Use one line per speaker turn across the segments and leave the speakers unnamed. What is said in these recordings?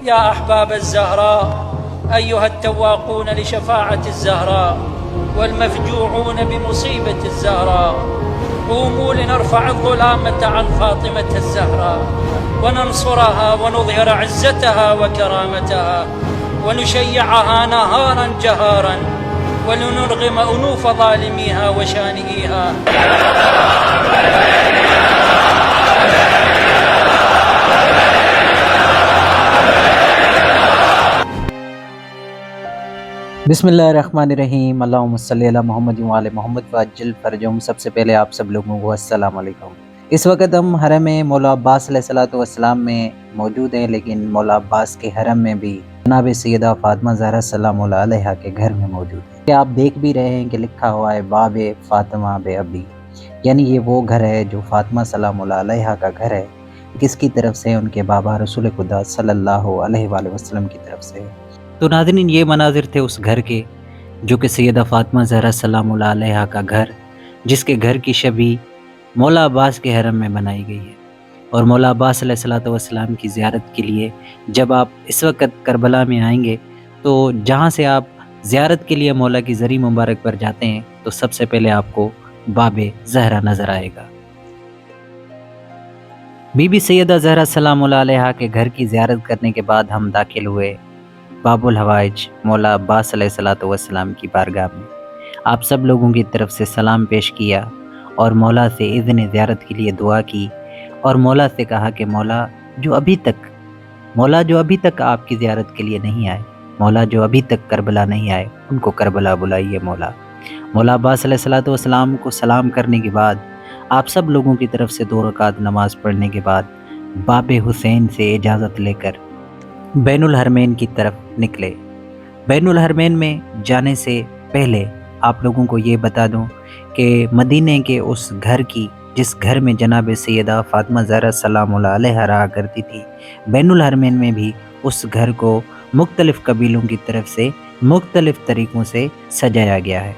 يا أحباب الزهراء أيها التواقون لشفاعة الزهراء والمفجوعون بمصيبة الزهراء، قوموا لنرفع الظلامة عن فاطمة الزهراء وننصرها ونظهر عزتها وكرامتها ونشيعها نهارا جهارا ولنرغم أنوف ظالميها وشانئيها.
بسم اللہ الرحمن الرحیم، اللہم صلی علی محمد وعلی محمد وعجل فرجہم۔ سب سے پہلے آپ سب لوگوں کو السلام علیکم۔ اس وقت ہم حرم مولا عباس علیہ السلام میں موجود ہیں، لیکن مولا عباس کے حرم میں بھی جناب سیدہ فاطمہ زہرا سلام اللہ علیہا کے گھر میں موجود ہے۔ آپ دیکھ بھی رہے ہیں کہ لکھا ہوا ہے باب فاطمہ بے ابی، یعنی یہ وہ گھر ہے جو فاطمہ سلام اللہ علیہا کا گھر ہے، کس کی طرف سے؟ ان کے بابا رسول خدا صلی اللہ علیہ وآلہ وسلم کی طرف سے۔ تو ناظرین، یہ مناظر تھے اس گھر کے جو کہ سیدہ فاطمہ زہرا سلام اللہ علیہا کا گھر، جس کے گھر کی شبیہ مولا عباس کے حرم میں بنائی گئی ہے۔ اور مولا عباس علیہ السلام کی زیارت کے لیے جب آپ اس وقت کربلا میں آئیں گے تو جہاں سے آپ زیارت کے لیے مولا کی زری مبارک پر جاتے ہیں تو سب سے پہلے آپ کو باب زہرا نظر آئے گا۔ بی بی سیدہ زہرا سلام اللہ علیہا کے گھر کی زیارت کرنے کے بعد ہم داخل ہوئے باب الحوائج مولا عباس علیہ السلام کی بارگاہ میں۔ آپ سب لوگوں کی طرف سے سلام پیش کیا اور مولا سے اذن زیارت کے لیے دعا کی، اور مولا سے کہا کہ مولا جو ابھی تک آپ کی زیارت کے لیے نہیں آئے، مولا جو ابھی تک کربلا نہیں آئے، ان کو کربلا بلائیے مولا عباس علیہ السلام کو سلام کرنے کے بعد آپ سب لوگوں کی طرف سے 2 رکعت نماز پڑھنے کے بعد باب حسین سے اجازت لے کر بین الحرمین کی طرف نکلے۔ بین الحرمین میں جانے سے پہلے آپ لوگوں کو یہ بتا دوں کہ مدینے کے اس گھر کی، جس گھر میں جناب سیدہ فاطمہ زہرا سلام اللہ علیہا رہا کرتی تھی، بین الحرمین میں بھی اس گھر کو مختلف قبیلوں کی طرف سے مختلف طریقوں سے سجایا گیا ہے۔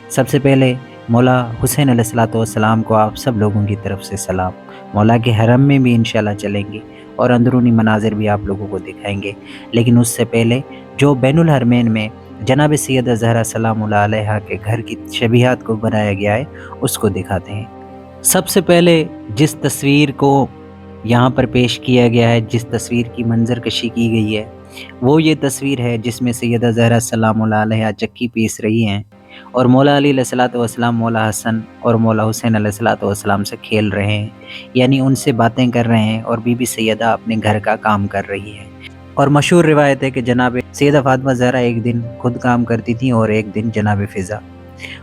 سب سے پہلے مولا حسین علیہ السلام کو آپ سب لوگوں کی طرف سے سلام۔ مولا کے حرم میں بھی انشاءاللہ چلیں گے اور اندرونی مناظر بھی آپ لوگوں کو دکھائیں گے، لیکن اس سے پہلے جو بین الحرمین میں جناب سیدہ زہرا سلام اللہ علیہا کے گھر کی شبیہات کو بنایا گیا ہے اس کو دکھاتے ہیں۔ سب سے پہلے جس تصویر کو یہاں پر پیش کیا گیا ہے، جس تصویر کی منظر کشی کی گئی ہے، وہ یہ تصویر ہے جس میں سیدہ زہرا سلام اللہ علیہا چکی پیس رہی ہیں اور مولا علی علیہ السلام مولا حسن اور مولا حسین علیہ السلام سے کھیل رہے ہیں، یعنی ان سے باتیں کر رہے ہیں، اور بی بی سیدہ اپنے گھر کا کام کر رہی ہے۔ اور مشہور روایت ہے کہ جناب سیدہ فاطمہ زہرا ایک دن خود کام کرتی تھیں اور ایک دن جناب فضا۔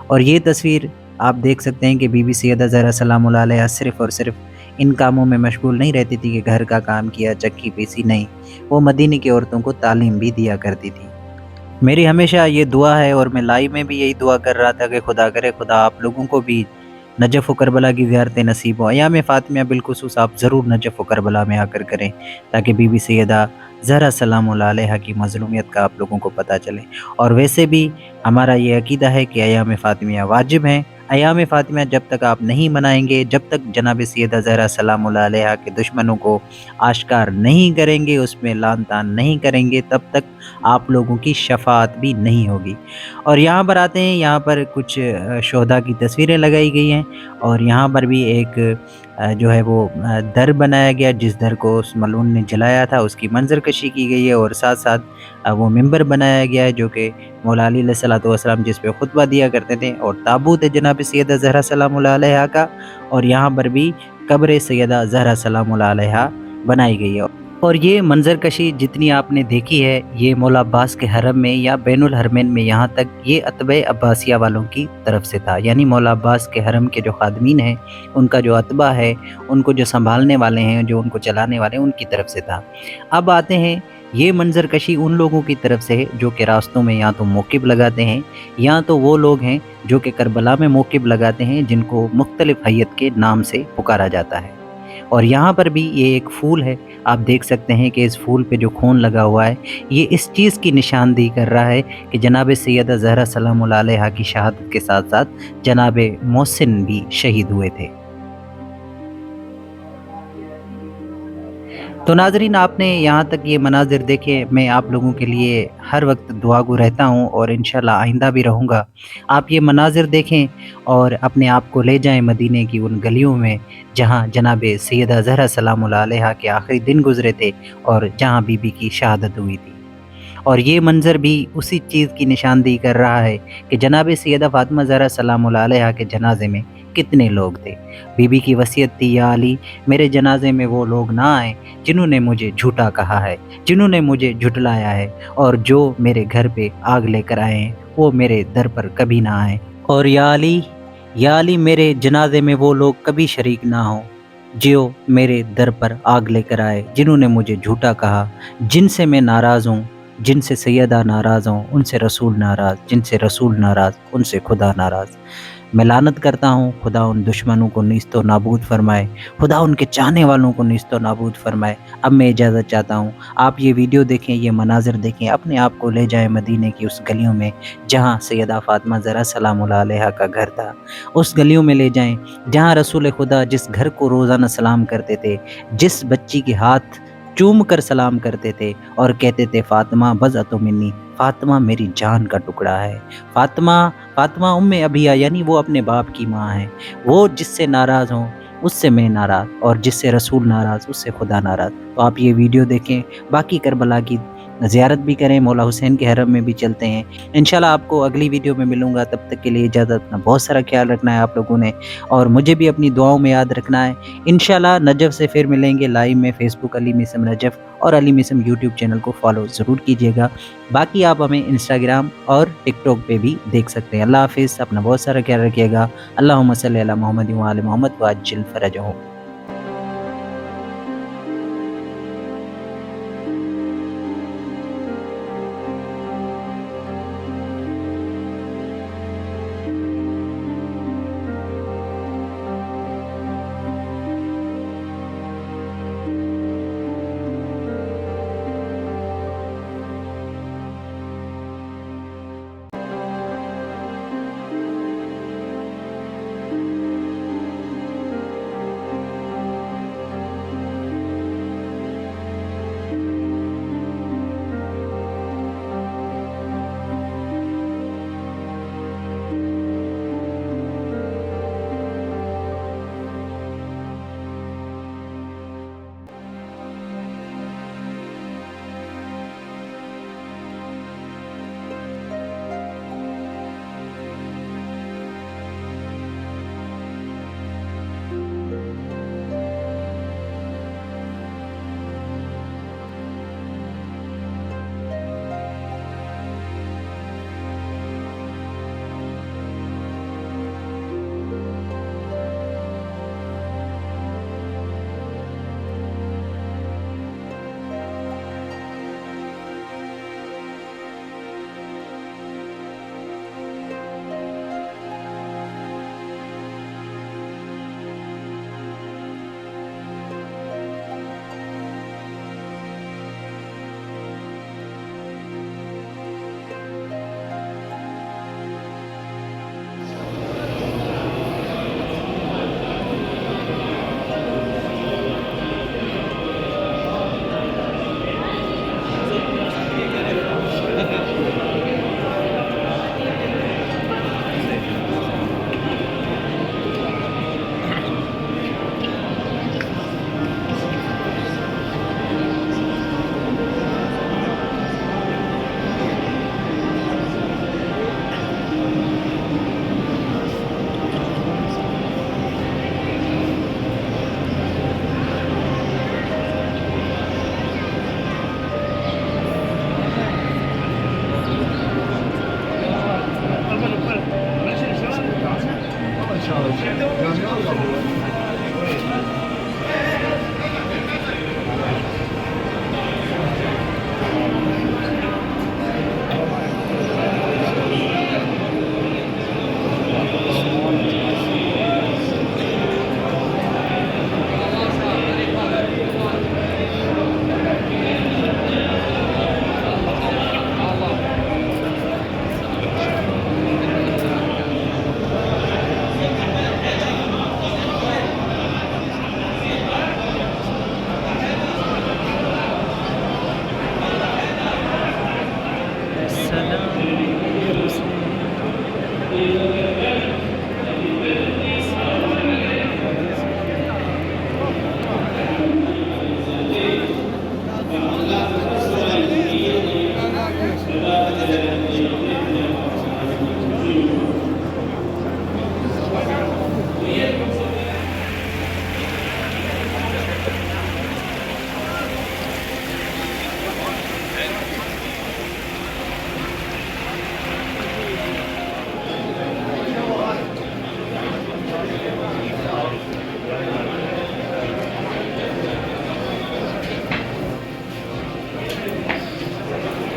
اور یہ تصویر آپ دیکھ سکتے ہیں کہ بی بی سیدہ زہرا سلام اللہ علیہا صرف اور صرف ان کاموں میں مشغول نہیں رہتی تھی کہ گھر کا کام کیا، چکی پیسی، نہیں، وہ مدینے کی عورتوں کو تعلیم بھی دیا کرتی تھی۔ میری ہمیشہ یہ دعا ہے اور میں لائیو میں بھی یہی دعا کر رہا تھا کہ خدا کرے خدا آپ لوگوں کو بھی نجف و کربلا کی زیارتیں نصیب ہوں۔ ایام فاطمیہ بالخصوص آپ ضرور نجف و کربلا میں آ کر کریں تاکہ بی بی سیدہ زہرا سلام اللہ علیہا کی مظلومیت کا آپ لوگوں کو پتہ چلے۔ اور ویسے بھی ہمارا یہ عقیدہ ہے کہ ایام فاطمیہ واجب ہیں۔ ایام فاطمیہ جب تک آپ نہیں منائیں گے، جب تک جناب سیدہ زہرا سلام اللہ علیہا کے دشمنوں کو آشکار نہیں کریں گے، اس میں لعن طعن نہیں کریں گے، تب تک آپ لوگوں کی شفاعت بھی نہیں ہوگی۔ اور یہاں پر آتے ہیں، یہاں پر کچھ شہداء کی تصویریں لگائی گئی ہیں، اور یہاں پر بھی ایک جو ہے وہ در بنایا گیا، جس در کو اس ملعون نے جلایا تھا اس کی منظر کشی کی گئی ہے، اور ساتھ ساتھ وہ ممبر بنایا گیا ہے جو کہ مولا علی علیہ السلام جس پہ خطبہ دیا کرتے تھے، اور تابوت ہے جناب سیدہ زہرا سلام اللہ علیہا کا، اور یہاں پر بھی قبر سیدہ زہرا سلام اللہ علیہا بنائی گئی ہے۔ اور یہ منظر کشی جتنی آپ نے دیکھی ہے، یہ مولا عباس کے حرم میں یا بین الحرمین میں، یہاں تک یہ اتباع عباسیہ والوں کی طرف سے تھا، یعنی مولا عباس کے حرم کے جو خادمین ہیں، ان کا جو اتباع ہے، ان کو جو سنبھالنے والے ہیں، جو ان کو چلانے والے ہیں، ان کی طرف سے تھا۔ اب آتے ہیں، یہ منظر کشی ان لوگوں کی طرف سے ہے جو کہ راستوں میں یا تو موقف لگاتے ہیں، یا تو وہ لوگ ہیں جو کہ کربلا میں موقف لگاتے ہیں، جن کو مختلف حیت کے نام سے پکارا جاتا ہے۔ اور یہاں پر بھی یہ ایک پھول ہے، آپ دیکھ سکتے ہیں کہ اس پھول پہ جو خون لگا ہوا ہے، یہ اس چیز کی نشاندہی کر رہا ہے کہ جناب سیدہ زہرا سلام اللہ علیہا کی شہادت کے ساتھ ساتھ جناب محسن بھی شہید ہوئے تھے۔ تو ناظرین آپ نے یہاں تک یہ مناظر دیکھے، میں آپ لوگوں کے لیے ہر وقت دعا گو رہتا ہوں اور انشاءاللہ آئندہ بھی رہوں گا۔ آپ یہ مناظر دیکھیں اور اپنے آپ کو لے جائیں مدینے کی ان گلیوں میں جہاں جناب سیدہ زہرا سلام اللہ علیہا کے آخری دن گزرے تھے اور جہاں بی بی کی شہادت ہوئی تھی۔ اور یہ منظر بھی اسی چیز کی نشاندہی کر رہا ہے کہ جناب سیدہ فاطمہ زہرا سلام اللہ علیہا کے جنازے میں کتنے لوگ تھے۔ بی بی کی وصیت تھی، یا علی میرے جنازے میں وہ لوگ نہ آئیں جنہوں نے مجھے جھوٹا کہا ہے، جنہوں نے مجھے جھٹلایا ہے، اور جو میرے گھر پہ آگ لے کر آئے ہیں وہ میرے در پر کبھی نہ آئیں۔ اور یا علی میرے جنازے میں وہ لوگ کبھی شریک نہ ہوں جو میرے در پر آگ لے کر آئے، جنہوں نے مجھے جھوٹا کہا، جن سے میں ناراض ہوں، جن سے سیدہ ناراض ہوں ان سے رسول ناراض، جن سے رسول ناراض ان سے خدا ناراض۔ میں لعنت کرتا ہوں، خدا ان دشمنوں کو نیست و نابود فرمائے، خدا ان کے چاہنے والوں کو نیست و نابود فرمائے۔ اب میں اجازت چاہتا ہوں، آپ یہ ویڈیو دیکھیں، یہ مناظر دیکھیں، اپنے آپ کو لے جائیں مدینے کی اس گلیوں میں جہاں سیدہ فاطمہ زہرا سلام اللہ علیہا کا گھر تھا۔ اس گلیوں میں لے جائیں جہاں رسول خدا جس گھر کو روزانہ سلام کرتے تھے، جس بچی کے ہاتھ چوم کر سلام کرتے تھے اور کہتے تھے فاطمہ بضعۃ منی، فاطمہ میری جان کا ٹکڑا ہے، فاطمہ ام ابیہ، یعنی وہ اپنے باپ کی ماں ہے، وہ جس سے ناراض ہوں اس سے میں ناراض، اور جس سے رسول ناراض اس سے خدا ناراض۔ تو آپ یہ ویڈیو دیکھیں، باقی کربلا کی زیارت بھی کریں، مولا حسین کے حرم میں بھی چلتے ہیں۔ انشاءاللہ آپ کو اگلی ویڈیو میں ملوں گا، تب تک کے لیے اجازت، اپنا بہت سارا خیال رکھنا ہے آپ لوگوں نے، اور مجھے بھی اپنی دعاؤں میں یاد رکھنا ہے۔ انشاءاللہ نجف سے پھر ملیں گے لائیو میں، فیس بک علی مسم نجف اور علی مسم یوٹیوب چینل کو فالو ضرور کیجیے گا۔ باقی آپ ہمیں انسٹاگرام اور ٹک ٹاک پہ بھی دیکھ سکتے ہیں۔ اللہ حافظ، اپنا بہت سارا خیال رکھیے گا۔ اللہم صلی علی محمد و آل محمد وعجل فرجہم۔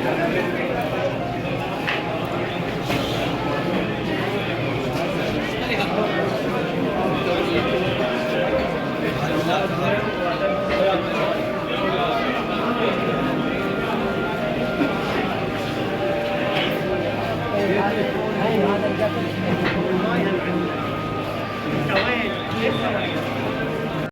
هذا